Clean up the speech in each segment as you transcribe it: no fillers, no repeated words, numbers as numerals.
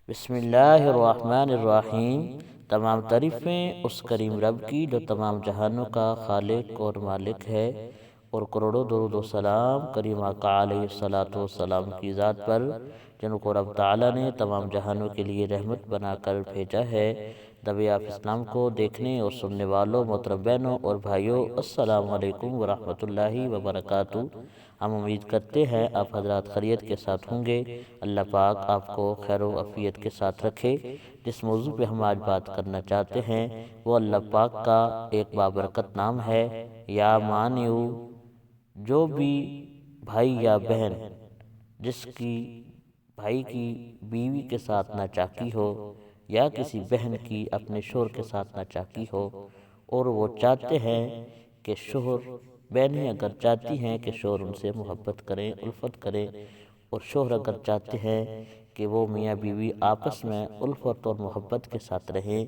بسم اللہ الرحمن الرحیم۔ تمام تعریفیں اس کریم رب کی جو تمام جہانوں کا خالق اور مالک ہے، اور کروڑوں درود و سلام کریم آقا علیہ الصلوۃ والسلام کی ذات پر جن کو رب تعالیٰ نے تمام جہانوں کے لیے رحمت بنا کر بھیجا ہے۔ نبی آپ اسلام کو دیکھنے اور سننے والوں محترم بہنوں اور بھائیوں، السلام علیکم ورحمۃ اللہ وبرکاتہ۔ ہم امید کرتے ہیں آپ حضرات خیریت کے ساتھ ہوں گے۔ اللہ پاک آپ کو خیر و عافیت کے ساتھ رکھے۔ جس موضوع پہ ہم آج بات کرنا چاہتے ہیں وہ اللہ پاک کا ایک بابرکت نام ہے، یا مانیو۔ جو بھی بھائی یا بہن جس کی بھائی کی بیوی کے ساتھ ناچاکی ہو، یا کسی بہن کی اپنے شوہر کے ساتھ ناچاکی ہو، اور وہ چاہتے ہیں کہ شوہر، بہنیں اگر چاہتی ہیں کہ شوہر ان سے محبت کریں، الفت کریں، اور شوہر اگر چاہتے ہیں کہ وہ میاں بیوی آپس میں الفت اور محبت کے ساتھ رہیں،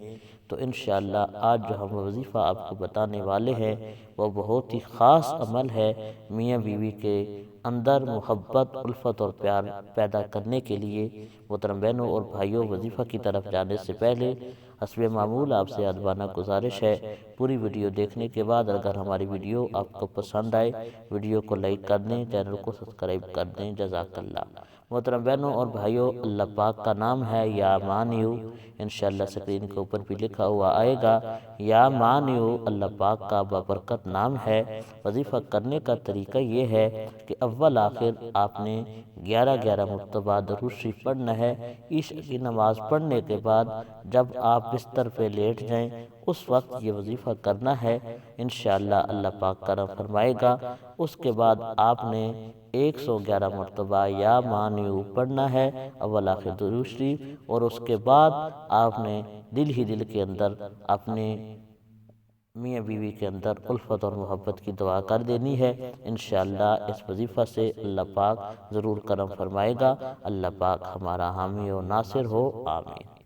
تو انشاءاللہ آج جو ہم وظیفہ آپ کو بتانے والے ہیں وہ بہت ہی خاص عمل ہے میاں بیوی کے اندر محبت، الفت اور پیار پیدا کرنے کے لیے۔ محترم بہنوں اور بھائیوں، وظیفہ کی طرف جانے سے پہلے حسب معمول آپ سے ادبانہ گزارش ہے، پوری ویڈیو دیکھنے کے بعد اگر ہماری ویڈیو آپ کو پسند آئے، ویڈیو کو لائک کر دیں، چینل کو سبسکرائب کر دیں، جزاک اللہ۔ محترم بہنوں اور بھائیوں، اللہ پاک کا نام ہے یا مانیو۔ انشاءاللہ سکرین کے اوپر بھی لکھا ہوا آئے گا، یا مانیو اللہ پاک کا بابرکت نام ہے۔ وظیفہ کرنے کا طریقہ یہ ہے کہ اول آخر آپ نے 11 مرتبہ درود شریف پڑھنا ہے۔ عشاء کی نماز پڑھنے کے بعد جب آپ بستر پہ لیٹ جائیں اس وقت یہ وظیفہ کرنا ہے، انشاءاللہ اللہ پاک کرم فرمائے گا۔ اس کے بعد آپ نے 111 مرتبہ یا مانیو پڑھنا ہے، اول آخر درود شریف، اور اس کے بعد آپ نے دل ہی دل کے اندر اپنے میاں بیوی کے اندر الفت اور محبت کی دعا کر دینی ہے۔ انشاءاللہ اس وظیفہ سے اللہ پاک ضرور کرم فرمائے گا۔ اللہ پاک ہمارا حامی و ناصر ہو، آمین۔